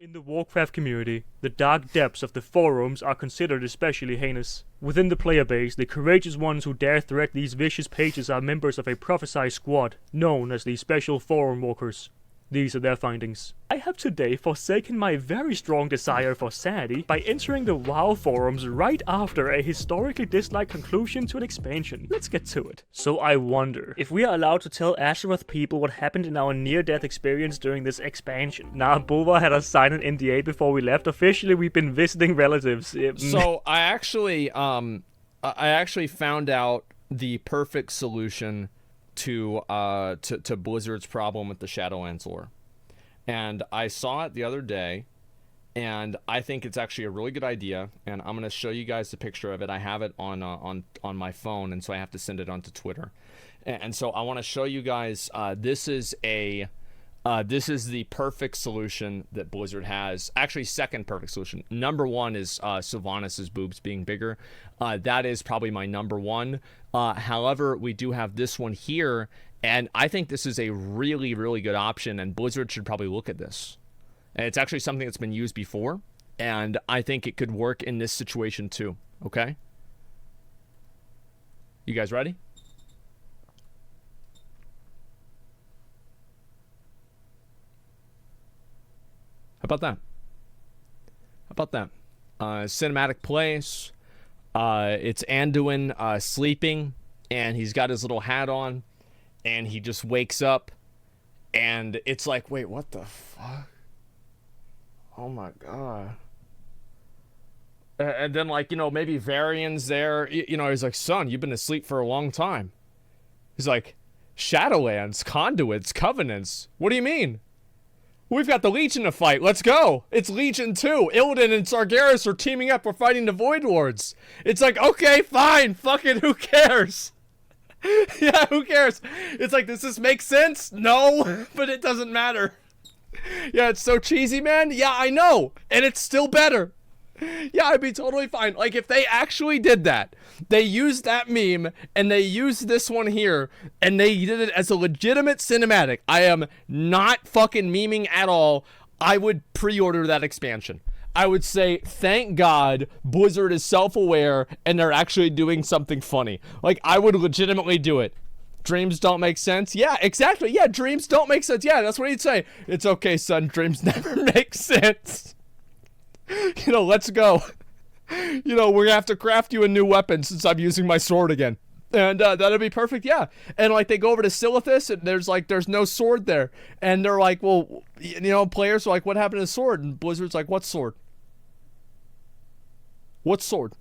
In the Warcraft community, the dark depths of the forums are considered especially heinous. Within the player base, the courageous ones who dare threat these vicious pages are members of a prophesied squad, known as the Special Forum Walkers. These are their findings. I have today forsaken my very strong desire for sanity by entering the WoW forums right after a historically disliked conclusion to an expansion. Let's get to it. So I wonder, if we are allowed to tell Azeroth people what happened in our near-death experience during this expansion. Nah, Bulwa had us sign an NDA before we left. Officially, we've been visiting relatives. So I actually found out the perfect solution to Blizzard's problem with the Shadowlands lore. And I saw it the other day, and I think it's actually a really good idea, and I'm going to show you guys the picture of it. I have it on my phone, and so I have to send it onto Twitter. And so I want to show you guys, this is the perfect solution that Blizzard has. Actually, second perfect solution. Number one is Sylvanas' boobs being bigger. That is probably my number one. However, we do have this one here, and I think this is a really, really good option, and Blizzard should probably look at this. And it's actually something that's been used before, and I think it could work in this situation too, okay? You guys ready? How about that? How about that? Cinematic place. It's Anduin sleeping, and he's got his little hat on, and he just wakes up, and it's like, wait, what the fuck? Oh my god. And then, like, you know, maybe Varian's there. You know, he's like, son, you've been asleep for a long time. He's like, Shadowlands, Conduits, Covenants. What do you mean? We've got the Legion to fight. Let's go. It's Legion 2. Illidan and Sargeras are teaming up. We're fighting the Void Lords. It's like, okay, fine. Fucking who cares? Yeah, who cares? It's like, does this make sense? No, but it doesn't matter. Yeah, it's so cheesy, man. Yeah, I know. And it's still better. Yeah, I'd be totally fine. Like, if they actually did that, they used that meme, and they used this one here, and they did it as a legitimate cinematic. I am not fucking memeing at all. I would pre-order that expansion. I would say, thank God Blizzard is self-aware, and they're actually doing something funny. Like, I would legitimately do it. Dreams don't make sense? Yeah, exactly. Yeah, dreams don't make sense. Yeah, that's what he'd say. It's okay, son. Dreams never make sense. You know, let's go. You know, we're gonna have to craft you a new weapon since I'm using my sword again. And that'll be perfect, yeah. And like they go over to Silithus, and there's no sword there. And they're like, well, you know, players are like, what happened to the sword? And Blizzard's like, what sword? What sword?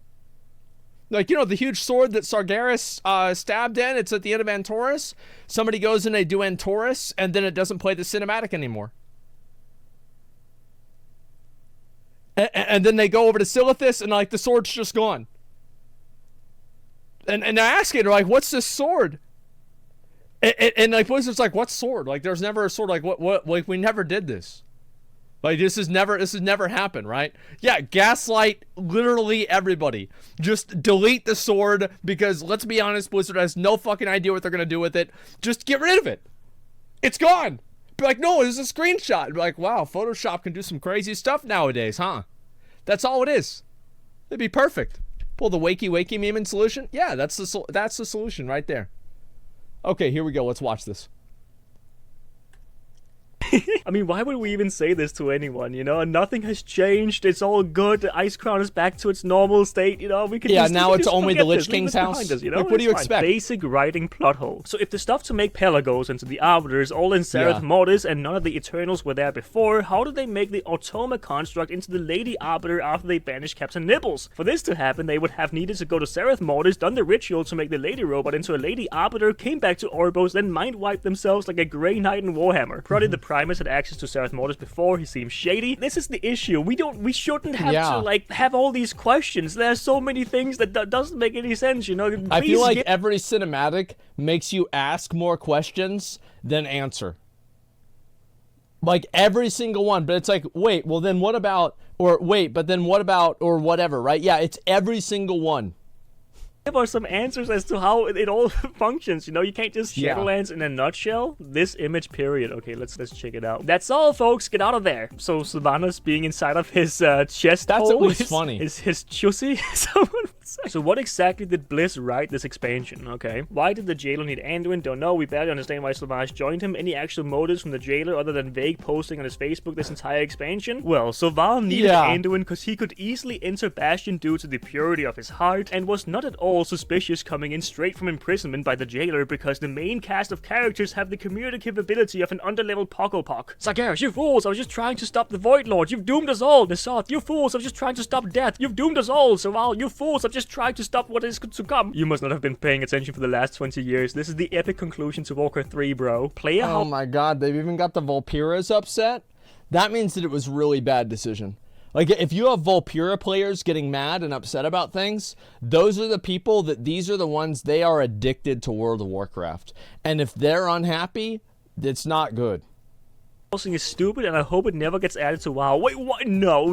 Like, you know, the huge sword that Sargeras stabbed in, it's at the end of Antorus. Somebody goes and they do Antorus, and then it doesn't play the cinematic anymore. And then they go over to Silithus, and like the sword's just gone. And they're asking, they're like, what's this sword? And like Blizzard's like, what sword? Like, there's never a sword. Like, what? Like, we never did this. Like, this has never happened, right? Yeah, gaslight literally everybody. Just delete the sword, because let's be honest, Blizzard has no fucking idea what they're gonna do with it. Just get rid of it. It's gone. Be like, no, it's a screenshot. Be like, wow, Photoshop can do some crazy stuff nowadays, huh? That's all it is. It'd be perfect. Pull the wakey meme in solution. Yeah, that's the solution right there. Okay, here we go. Let's watch this. I mean, why would we even say this to anyone, you know? Nothing has changed. It's all good. The Ice Crown is back to its normal state, you know? We could now it's only the Lich King's house. Us, you know? Like, what do you expect? Basic writing plot hole. So if the stuff to make Pelagos into the Arbiters all in Sereth Mortis and none of the Eternals were there before, how did they make the Automa construct into the Lady Arbiter after they banished Captain Nibbles? For this to happen, they would have needed to go to Sereth Mortis, done the ritual to make the Lady Robot into a Lady Arbiter, came back to Oribos, then mind-wiped themselves like a Grey Knight in Warhammer. Provided the Primus had access to Sereth Mortis before, he seems shady. This is the issue. We shouldn't have to, like, have all these questions. There's so many things that doesn't make any sense, you know? I feel like every cinematic makes you ask more questions than answer. Like, every single one. But it's like, wait, well then what about, or wait, but then what about, or whatever, right? Yeah, it's every single one. Give us some answers as to how it all functions. You know, you can't just Yeah. Shadowlands in a nutshell. This image, period. Okay, let's check it out. That's all, folks. Get out of there. So Sylvanas being inside of his chest That's hole at least is, funny. is his chussy. Someone would say. So what exactly did Bliss write this expansion? Okay, why did the jailer need Anduin? Don't know. We barely understand why Sylvanas joined him. Any actual motives from the jailer other than vague posting on his Facebook this entire expansion? Well, so Val needed Anduin because he could easily enter Bastion due to the purity of his heart, and was not at all suspicious coming in straight from imprisonment by the jailer because the main cast of characters have the communicative ability of an underleveled Pokopok. Sargeras, you fools! I was just trying to stop the Void Lord. You've doomed us all. Nasoth, you fools! I was just trying to stop death. You've doomed us all. Soval, you fools! I've just tried to stop what is to come. You must not have been paying attention for the last 20 years. This is the epic conclusion to Walker 3, bro. Player Oh my god, they've even got the Volpiras upset? That means that it was a really bad decision. Like, if you have Volpira players getting mad and upset about things, those are the people these are the ones, they are addicted to World of Warcraft. And if they're unhappy, it's not good. housing is stupid, and I hope it never gets added to WoW. Wait, what? No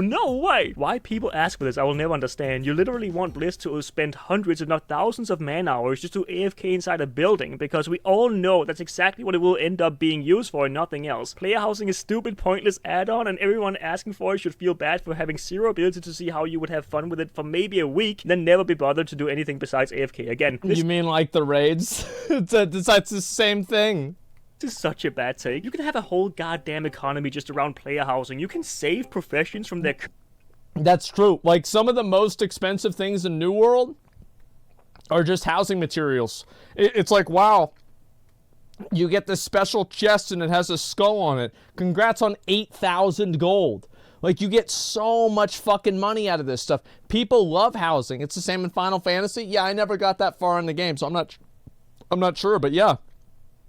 way. Why people ask for this, I will never understand. You literally want Bliss to spend hundreds, if not thousands of man hours just to AFK inside a building, because we all know that's exactly what it will end up being used for and nothing else. Player housing is stupid, pointless add-on, and everyone asking for it should feel bad for having zero ability to see how you would have fun with it for maybe a week, then never be bothered to do anything besides AFK again. You mean like the raids? It's the same thing. This is such a bad take. You can have a whole goddamn economy just around player housing. You can save professions from their... That's true. Like, some of the most expensive things in New World are just housing materials. It's like, wow, you get this special chest and it has a skull on it. Congrats on 8,000 gold. Like, you get so much fucking money out of this stuff. People love housing. It's the same in Final Fantasy. Yeah, I never got that far in the game, so I'm not sure, but yeah.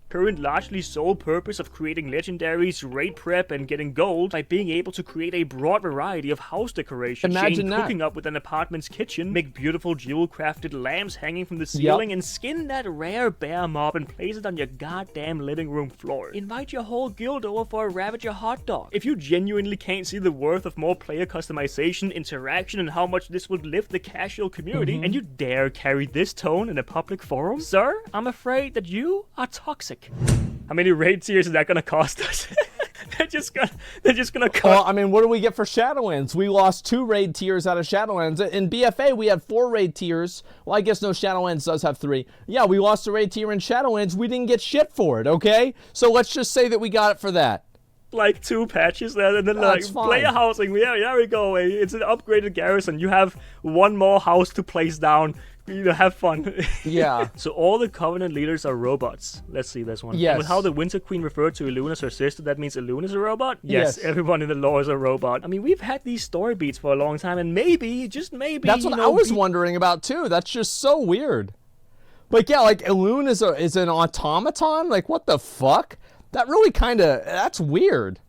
Current largely sole purpose of creating legendaries, raid prep, and getting gold by being able to create a broad variety of house decorations. Imagine that. Cooking up with an apartment's kitchen, make beautiful jewel-crafted lamps hanging from the ceiling, and skin that rare bear mob and place it on your goddamn living room floor. Invite your whole guild over for a Ravager hot dog. If you genuinely can't see the worth of more player customization, interaction, and how much this would lift the casual community, and you dare carry this tone in a public forum, sir, I'm afraid that you are toxic. How many raid tiers is that gonna cost us? they're just gonna cost. Well, I mean, what do we get for Shadowlands? We lost 2 raid tiers out of Shadowlands. In BFA, we had 4 raid tiers. Well, I guess no, Shadowlands does have 3. Yeah, we lost a raid tier in Shadowlands. We didn't get shit for it, okay? So let's just say that we got it for that. Like 2 patches there, and then like player housing. Yeah, there we go. It's an upgraded garrison. You have 1 more house to place down. You know, have fun. Yeah. So all the Covenant leaders are robots. Let's see this one. Yes. And with how the Winter Queen referred to Elune as her sister, that means Elune is a robot? Yes. Everyone in the lore is a robot. I mean, we've had these story beats for a long time, and maybe, just maybe... That's what I was wondering about, too. That's just so weird. Like, yeah, like, Elune is an automaton? Like, what the fuck? That really kind of... That's weird.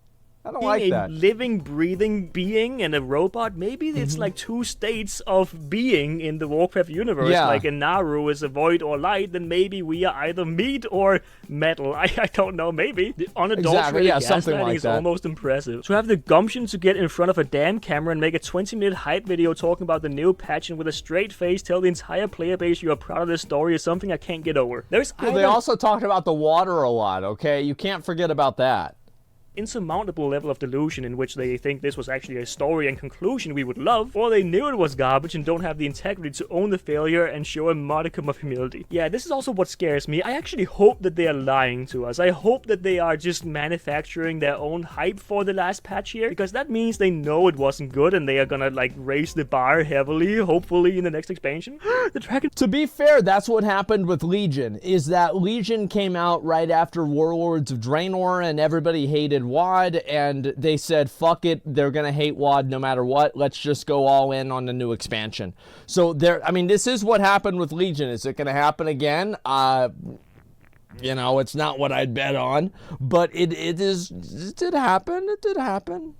I don't like that. A living, breathing being and a robot, maybe it's like 2 states of being in the Warcraft universe. Yeah. Like in Naru is a void or light, then maybe we are either meat or metal. I don't know, maybe. The unadulterated gaslighting like is that. almost impressive. To have the gumption to get in front of a damn camera and make a 20-minute hype video talking about the new patch and with a straight face tell the entire player base you are proud of this story is something I can't get over. Well, they also talked about the water a lot, okay? You can't forget about that. Insurmountable level of delusion in which they think this was actually a story and conclusion we would love, or they knew it was garbage and don't have the integrity to own the failure and show a modicum of humility. Yeah, this is also what scares me. I actually hope that they are lying to us. I hope that they are just manufacturing their own hype for the last patch here, because that means they know it wasn't good and they are gonna like raise the bar heavily, hopefully in the next expansion. The dragon. To be fair, that's what happened with Legion, is that Legion came out right after Warlords of Draenor and everybody hated WoD, and they said, fuck it, they're gonna hate WoD no matter what, let's just go all in on the new expansion. So I mean, this is what happened with Legion. Is it gonna happen again? You know, it's not what I'd bet on, but it did happen.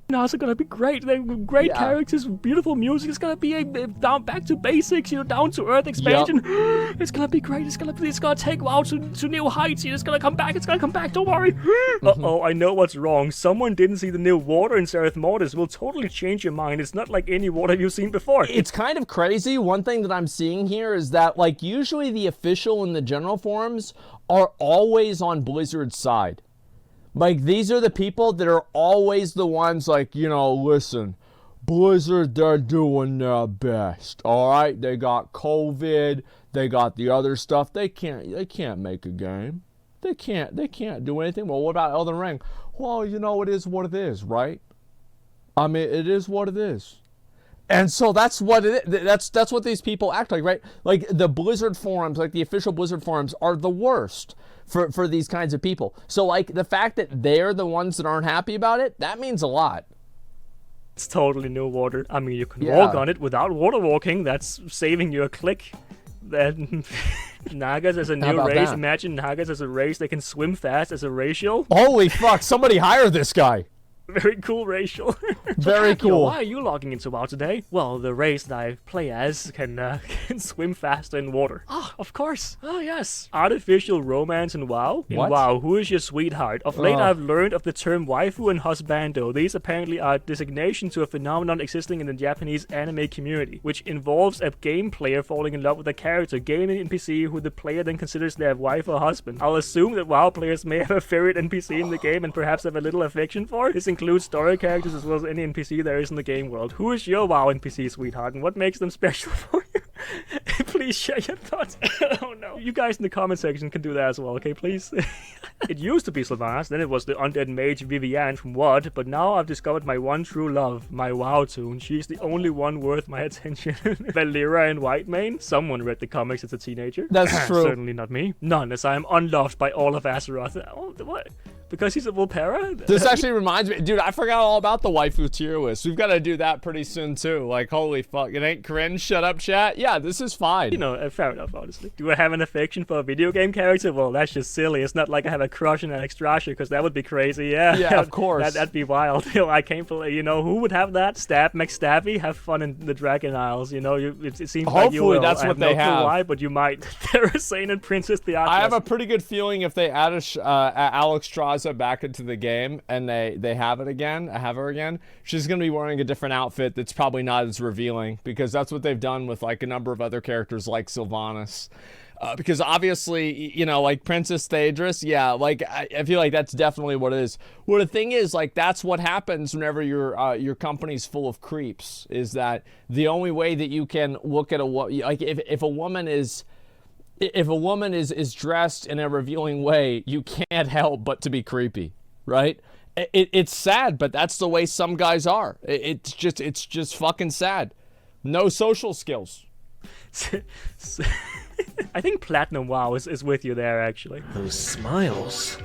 Now it's gonna be great. They're great characters, beautiful music. It's gonna be a down back to basics, down to earth expansion. It's gonna be great. It's gonna take WoW to new heights. It's gonna come back. It's gonna come back. Don't worry. Uh-oh, I know what's wrong. Someone didn't see the new water in Sereth Mortis. Will totally change your mind. It's not like any water you've seen before. It's kind of crazy. One thing that I'm seeing here is that, like, usually the official and the general forums are always on Blizzard's side. Like, these are the people that are always the ones like, listen, Blizzard, they're doing their best, all right? They got COVID, they got the other stuff. They can't make a game. They can't do anything. Well, what about Elden Ring? Well, it is what it is, right? I mean, it is what it is. And so that's what it is. That's what these people act like, right? Like, the Blizzard forums, like the official Blizzard forums, are the worst for these kinds of people. So, like, the fact that they're the ones that aren't happy about it, that means a lot. It's totally new water. I mean, you can walk on it without water walking. That's saving you a click. Then Nagas as a new race. Imagine Nagas as a race. They can swim fast as a racial. Holy fuck! Somebody hire this guy. Very cool racial. Very cool. Why are you logging into WoW today? Well, the race that I play as can swim faster in water. Ah, of course. Oh, yes. Artificial romance in WoW? In WoW, who is your sweetheart? Of late, I've learned of the term waifu and husbando. These apparently are designations to a phenomenon existing in the Japanese anime community, which involves a game player falling in love with a character, game NPC, who the player then considers their wife or husband. I'll assume that WoW players may have a favorite NPC in the game and perhaps have a little affection for. This includes story characters as well as any NPC there is in the game world. Who is your WoW NPC, sweetheart, and what makes them special for you? Please share your thoughts. Oh no. You guys in the comment section can do that as well, okay, please? It used to be Sylvanas, then it was the undead mage Vivienne from WoD, but now I've discovered my one true love, my WoW tune. She's the only one worth my attention. Valera in Whitemane? Someone read the comics as a teenager. That's true. Certainly not me. None, as I am unloved by all of Azeroth. Oh, what? Because he's a Volpera? This actually reminds me, dude, I forgot all about the waifu tier list. We've got to do that pretty soon, too. Like, holy fuck, it ain't cringe, shut up, chat? Yeah, this is fine. Fair enough, honestly. Do I have an affection for a video game character? Well, that's just silly. It's not like I have a crush on Alex Strasher, because that would be crazy, yeah. Yeah, of course. That'd be wild. I can't believe, who would have that? Stab McStabby? Have fun in the Dragon Isles, it seems like you will. Hopefully that's what they have. I have no clue why, but you might. Therazane and Princess Theatras. I have a pretty good feeling if they add Alex Straza back into the game and they have her again, she's gonna be wearing a different outfit that's probably not as revealing, because that's what they've done with like a number of other characters like Sylvanas. Because obviously, like Princess Theatras, yeah, like I feel like that's definitely what it is. Well, the thing is, like, that's what happens whenever your company's full of creeps, is that the only way that you can look at if a woman is dressed in a revealing way, you can't help but to be creepy, right? It's sad, but that's the way some guys are. It's just fucking sad. No social skills. I think Platinum WoW is with you there, actually. Those smiles.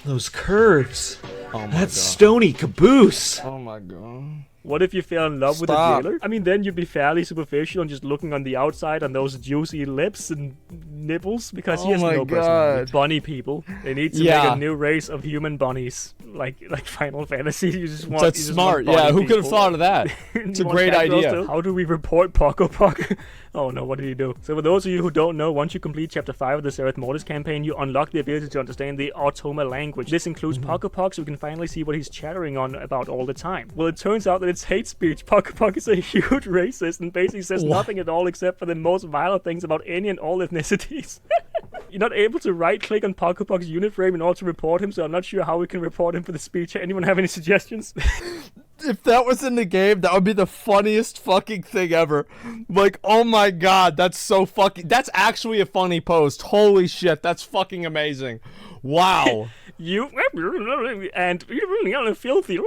Those curves. Oh my that God. stony caboose. Oh my God. What if you fell in love with a jailer? I mean, then you'd be fairly superficial and just looking on the outside on those juicy lips and nipples, because he has no personality. Bunny people. They need to make a new race of human bunnies, like Final Fantasy. You just want. That's smart. Yeah, who could have thought of that? It's a great idea. How do we report Poco Poco? Oh no, what did he do? So for those of you who don't know, once you complete Chapter 5 of the Sereth Mortis campaign, you unlock the ability to understand the Automa language. This includes Poco Poco, so we can finally see what he's chattering on about all the time. Well, it turns out that it's hate speech. Poco Poco is a huge racist and basically says nothing at all except for the most violent things about any and all ethnicities. You're not able to right-click on Poco Poco's unit frame in order to report him, so I'm not sure how we can report him for the speech. Anyone have any suggestions? If that was in the game, that would be the funniest fucking thing ever. Like, oh my God, that's actually a funny post. Holy shit, that's fucking amazing. Wow. You and you're really filthy.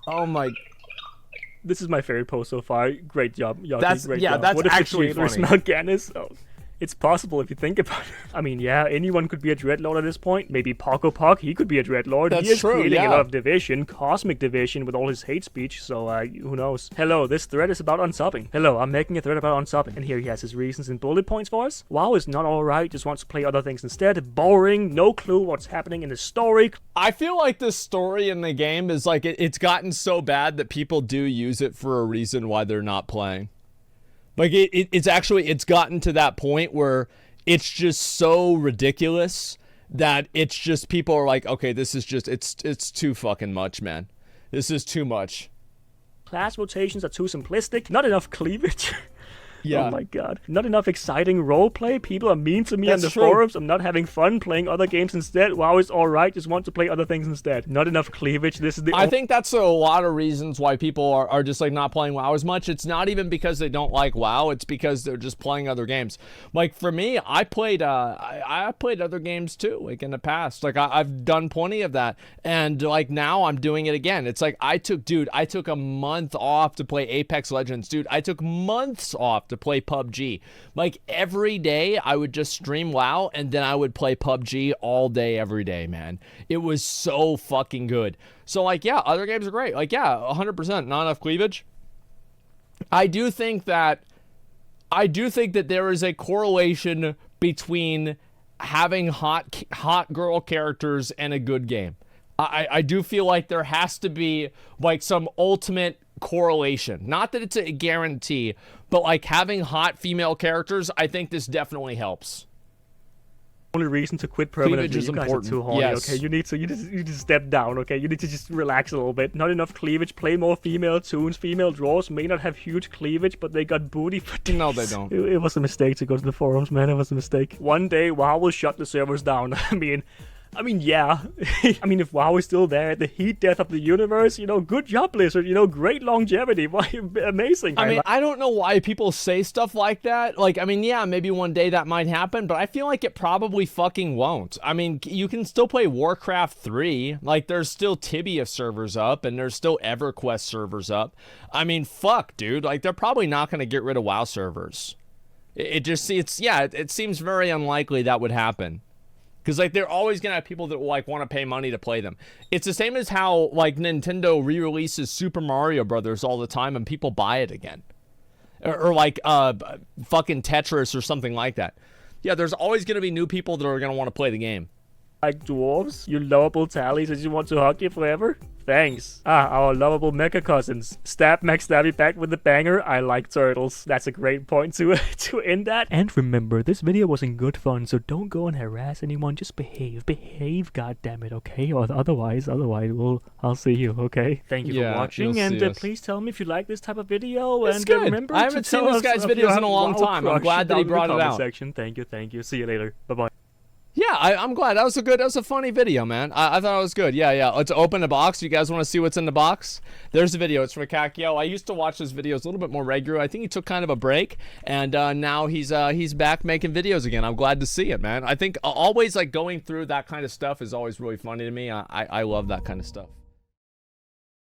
Oh my. This is my favorite post so far. Great job, Yoki. That's great job. that's what if actually the jailers funny. smell Ganis? Oh. It's possible if you think about it. I mean, yeah, anyone could be a Dreadlord at this point. Maybe Poco Poc, he could be a Dreadlord. That's He is true, creating yeah. a lot of division, cosmic division with all his hate speech, so who knows. Hello, this thread is about unsubbing. Hello, I'm making a thread about unsubbing. And here he has his reasons and bullet points for us. WoW is not alright, just wants to play other things instead. Boring, no clue what's happening in the story. I feel like the story in the game is like it's gotten so bad that people do use it for a reason why they're not playing. Like it's gotten to that point where it's just so ridiculous that it's just people are like, okay, this is just it's too fucking much, man. This is too much. Class rotations are too simplistic. Not enough cleavage. Yeah. Oh my god. Not enough exciting roleplay. People are mean to me on That's the true. forums. I'm not having fun playing other games instead. WoW is alright, just want to play other things instead. Not enough cleavage. This is the I think that's a lot of reasons why people are just like not playing WoW as much. It's not even because they don't like WoW. It's because they're just playing other games. Like for me, I played I played other games too, like in the past. Like I've done plenty of that, and like now I'm doing it again. It's like I took a month off to play Apex Legends, dude. I took months off to play PUBG. Like every day I would just stream WoW and then I would play PUBG all day every day, man. It was so fucking good. So like yeah, other games are great. Like yeah, 100% not enough cleavage. I do think that there is a correlation between having hot girl characters and a good game. I do feel like there has to be like some ultimate correlation. Not that it's a guarantee, but like having hot female characters, I think this definitely helps. only reason to quit permanently. Cleavage is you guys important. are too horny, Yes. okay? You need to step down, okay? You need to just relax a little bit. Not enough cleavage. Play more female tunes. Female draws may not have huge cleavage, but they got booty for days. No, they don't. It was a mistake to go to the forums, man. It was a mistake. One day, WoW will shut the servers down. I mean, yeah. I mean, if WoW is still there at the heat death of the universe, good job, Blizzard. Great longevity. Why, amazing. I mean, I don't know why people say stuff like that. Like, I mean, yeah, maybe one day that might happen, but I feel like it probably fucking won't. I mean, you can still play Warcraft 3. Like, there's still Tibia servers up, and there's still EverQuest servers up. I mean, fuck, dude. Like, they're probably not going to get rid of WoW servers. It seems very unlikely that would happen. Because, like, they're always going to have people that, like, want to pay money to play them. It's the same as how, like, Nintendo re-releases Super Mario Brothers all the time and people buy it again. Or like, fucking Tetris or something like that. Yeah, there's always going to be new people that are going to want to play the game. Like dwarves, you lovable tallies that you want to hug you forever? Thanks. Our lovable mecha cousins. Stab Max Stabby back with the banger. I like turtles. That's a great point to end that. And remember, this video wasn't good fun, so don't go and harass anyone. Just behave. Behave, goddammit, okay? Or otherwise, I'll see you, okay? Thank you for watching, you'll and see us. please tell me if you like this type of video. It's and good. remember I haven't to seen tell this us guy's of your videos in a long WoW time. I'm crush glad that he down in the brought it comment out. section. Thank you. See you later. Bye-bye. Yeah, I'm glad. That was a funny video, man. I thought it was good. Yeah. Let's open the box. You guys want to see what's in the box? There's the video. It's from Kakio. I used to watch his videos a little bit more regular. I think he took kind of a break, and now he's back making videos again. I'm glad to see it, man. I think always like going through that kind of stuff is always really funny to me. I love that kind of stuff.